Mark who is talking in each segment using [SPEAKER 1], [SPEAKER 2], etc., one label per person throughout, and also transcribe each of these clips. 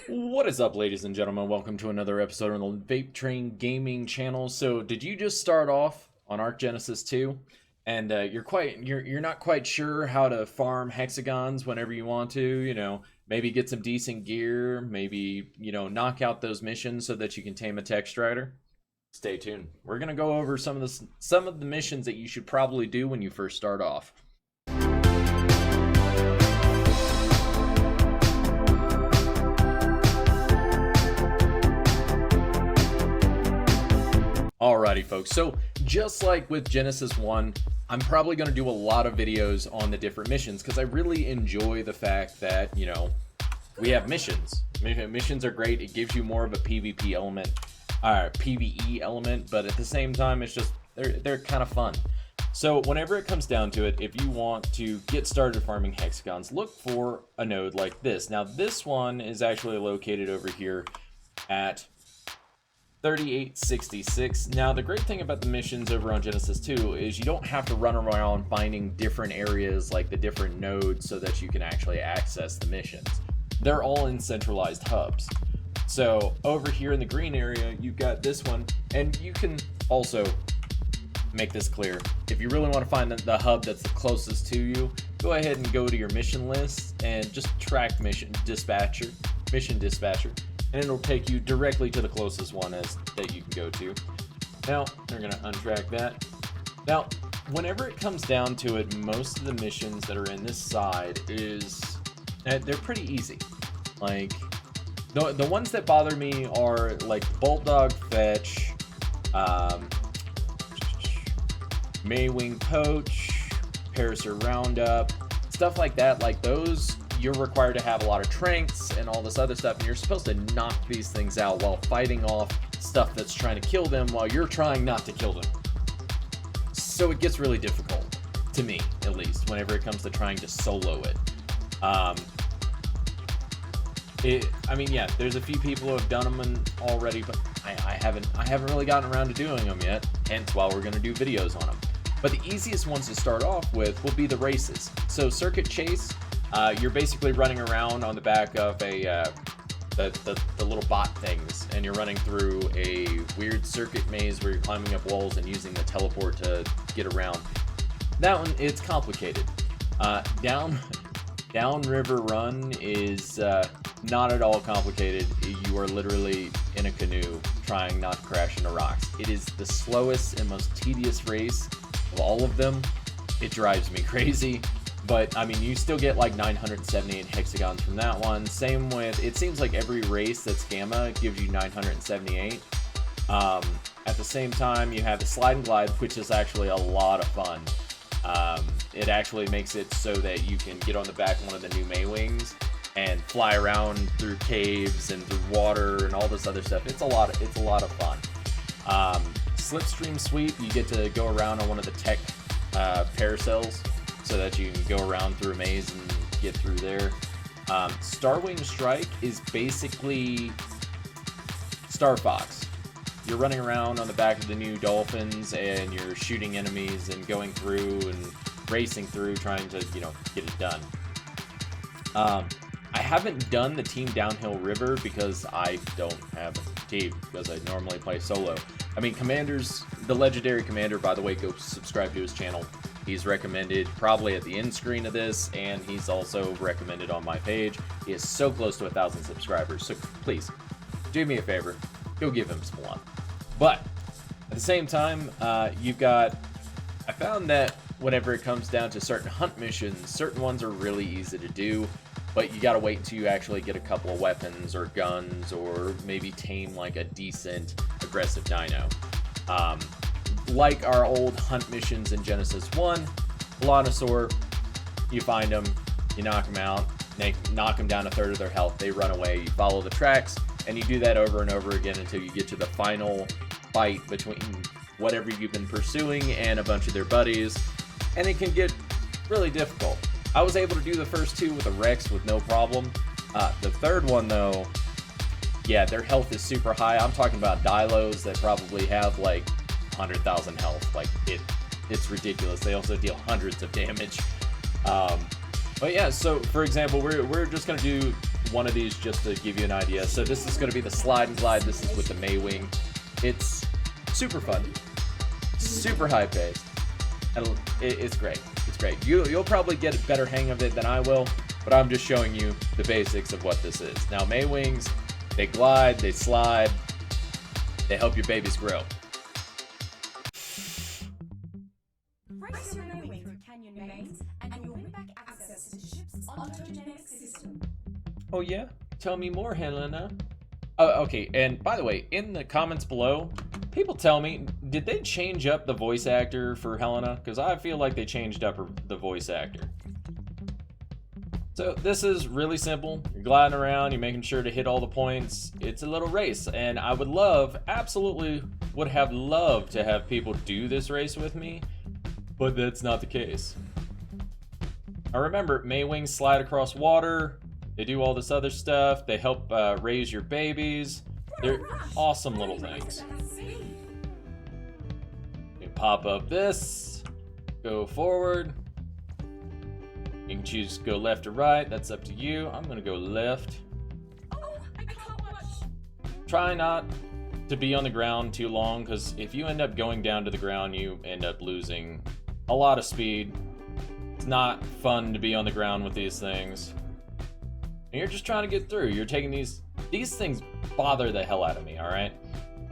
[SPEAKER 1] What is up, ladies and gentlemen? Welcome to another episode on the VapeTrainGaming channel. So, did you just start off on Arc Genesis 2, and you're not quite sure how to farm hexagons whenever you want to? Maybe get some decent gear, maybe knock out those missions so that you can tame a tech strider. Stay tuned. We're gonna go over some of the missions that you should probably do when you first start off. Alrighty folks, so just like with Genesis 1, I'm probably going to do a lot of videos on the different missions because I really enjoy the fact that, we have missions. Missions are great. It gives you more of a PvP element, PvE element, but at the same time, it's just, they're kind of fun. So whenever it comes down to it, if you want to get started farming hexagons, look for a node like this. Now this one is actually located over here at 3866. Now the great thing about the missions over on Genesis 2 is you don't have to run around finding different areas like the different nodes so that you can actually access the missions. They're all in centralized hubs. So over here in the green area, you've got this one, and you can also make this clear. If you really want to find the hub that's the closest to you, go ahead and go to your mission list and just track mission dispatcher, and it'll take you directly to the closest one that you can go to. Now, we're going to untrack that. Now, whenever it comes down to it, most of the missions that are in this side they're pretty easy. Like, the ones that bother me are like Bolt Dog Fetch, Maywing Poach, Pyre Roundup, stuff like that. Like those, you're required to have a lot of tranks and all this other stuff, and you're supposed to knock these things out while fighting off stuff that's trying to kill them while you're trying not to kill them. So it gets really difficult, to me at least, whenever it comes to trying to solo it. Yeah, there's a few people who have done them already, but I haven't really gotten around to doing them yet, hence why we're going to do videos on them. But the easiest ones to start off with will be the races. So Circuit Chase, you're basically running around on the back of the little bot things, and you're running through a weird circuit maze where you're climbing up walls and using the teleport to get around. That one, it's complicated. Downriver Run is not at all complicated. You are literally in a canoe trying not to crash into rocks. It is the slowest and most tedious race of all of them. It drives me crazy. But, you still get like 978 hexagons from that one. Same with, it seems like every race that's Gamma gives you 978. At the same time, you have the Slide and Glide, which is actually a lot of fun. It actually makes it so that you can get on the back of one of the new Maywings and fly around through caves and through water and all this other stuff. It's a lot of fun. Slipstream Sweep, you get to go around on one of the tech paracels, so that you can go around through a maze and get through there. Starwing Strike is basically Star Fox. You're running around on the back of the new Dolphins, and you're shooting enemies and going through and racing through, trying to, get it done. I haven't done the Team Downhill River because I don't have a team, because I normally play solo. Commanders, the legendary commander, by the way, go subscribe to his channel. He's recommended probably at the end screen of this, and he's also recommended on my page. He is so close to 1,000 subscribers, so please, do me a favor, go give him some love. But at the same time, I found that whenever it comes down to certain hunt missions, certain ones are really easy to do, but you gotta wait until you actually get a couple of weapons or guns, or maybe tame like a decent aggressive dino. Like our old hunt missions in Genesis 1, Blonnosaur, you find them, you knock them out, knock them down a third of their health, they run away, you follow the tracks, and you do that over and over again until you get to the final fight between whatever you've been pursuing and a bunch of their buddies, and it can get really difficult. I was able to do the first two with a Rex with no problem. The third one, though, yeah, their health is super high. I'm talking about Dilos that probably have like 100,000 health. Like it's ridiculous. They also deal hundreds of damage. But yeah, so for example, we're just gonna do one of these just to give you an idea. So this is going to be the slide and glide. This is with the Maywing. It's super fun, super high paced, and it's great. It's great. You'll probably get a better hang of it than I will, but I'm just showing you the basics of what this is. Now, Maywings, they glide, they slide, they help your babies grow.
[SPEAKER 2] Race your Maywing through canyon maze, and you'll win back access to ships on the genetic system.
[SPEAKER 1] Oh yeah? Tell me more, Helena. Oh, okay, and by the way, in the comments below, people tell me, did they change up the voice actor for Helena? Because I feel like they changed up the voice actor. So this is really simple. You're gliding around, you're making sure to hit all the points. It's a little race, and I would love, absolutely would have loved to have people do this race with me, but that's not the case. Now remember, Maywings slide across water. They do all this other stuff. They help raise your babies. They're awesome little things. You pop up this, go forward. You can choose to go left or right. That's up to you. I'm gonna go left. Try not to be on the ground too long, because if you end up going down to the ground, you end up losing a lot of speed. It's not fun to be on the ground with these things. And you're just trying to get through. You're taking these things bother the hell out of me, all right?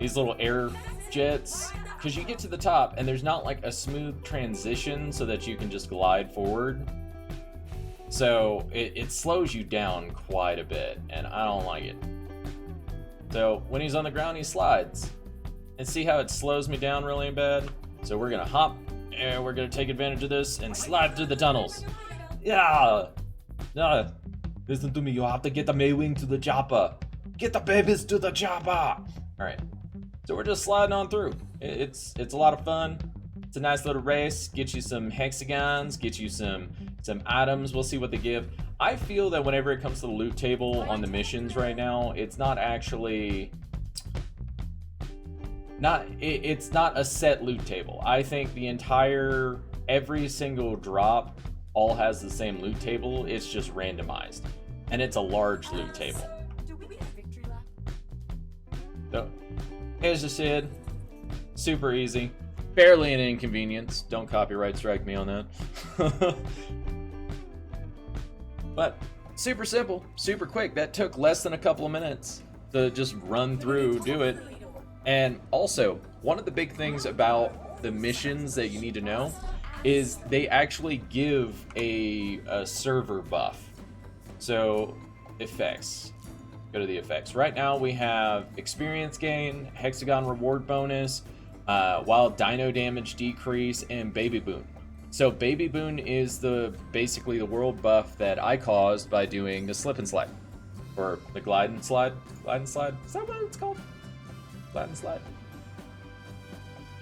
[SPEAKER 1] These little air jets, because you get to the top and there's not like a smooth transition so that you can just glide forward. So it slows you down quite a bit, and I don't like it. So when he's on the ground, he slides. And see how it slows me down really bad? So we're gonna hop, and we're gonna take advantage of this and slide through the tunnels. Yeah! Listen to me, you have to get the Maywing to the chopper. Get the babies to the chopper! Alright, so we're just sliding on through. It's a lot of fun. It's a nice little race. Get you some hexagons, get you some items. We'll see what they give. I feel that whenever it comes to the loot table on the missions right now, it's not actually... It's not a set loot table. I think every single drop all has the same loot table. It's just randomized, and it's a large loot table. So as I said, super easy, barely an inconvenience. Don't copyright strike me on that. But super simple, super quick. That took less than a couple of minutes to just run through, do it. And also, one of the big things about the missions that you need to know is they actually give a server buff. So, effects. Go to the effects. Right now we have experience gain, Hexagon reward bonus, wild dino damage decrease, and baby boon. So baby boon is basically the world buff that I caused by doing the slip and slide. Or the glide and slide. Glide and slide. Is that what it's called? Glide and slide.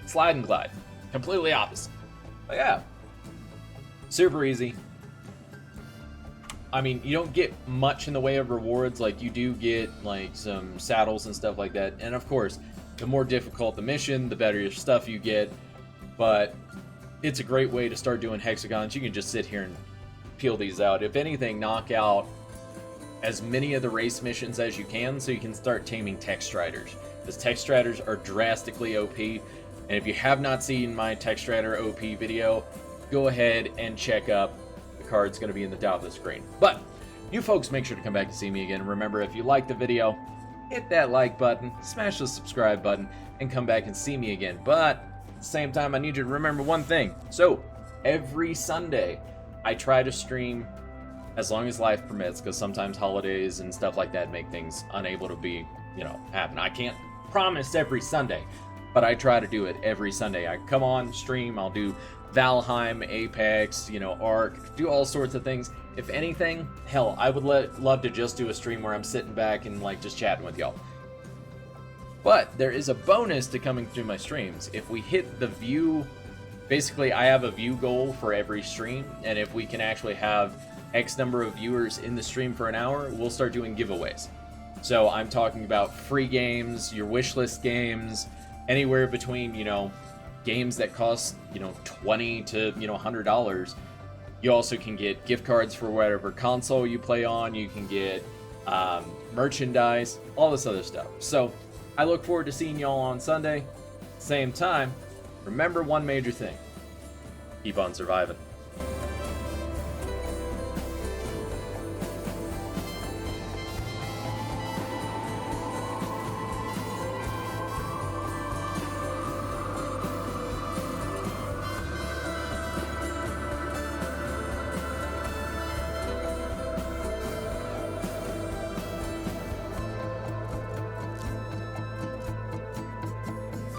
[SPEAKER 1] Slide and glide. Completely opposite. But yeah. Super easy. I mean, you don't get much in the way of rewards. Like, you do get, like, some saddles and stuff like that. And, of course, the more difficult the mission, the better your stuff you get. But it's a great way to start doing hexagons. You can just sit here and peel these out. If anything, knock out as many of the race missions as you can so you can start taming tech striders. Because tech striders are drastically OP. And if you have not seen my tech strider OP video, go ahead and check up. The card's going to be in the top of the screen. But you folks make sure to come back and see me again. Remember, if you like the video, hit that like button, smash the subscribe button, and come back and see me again. But at the same time, I need you to remember one thing. So every Sunday, I try to stream as long as life permits, because sometimes holidays and stuff like that make things unable to be, happen. I can't promise every Sunday, but I try to do it every Sunday. I come on, stream, I'll do Valheim, Apex, Ark, do all sorts of things. If anything, hell, I would love to just do a stream where I'm sitting back and just chatting with y'all. But there is a bonus to coming through my streams. If we hit the view, basically I have a view goal for every stream, and if we can actually have X number of viewers in the stream for an hour, we'll start doing giveaways. So I'm talking about free games, your wishlist games, anywhere between, games that cost, $20 to, $100. You also can get gift cards for whatever console you play on. You can get merchandise, all this other stuff. So I look forward to seeing y'all on Sunday. Same time, remember one major thing. Keep on surviving.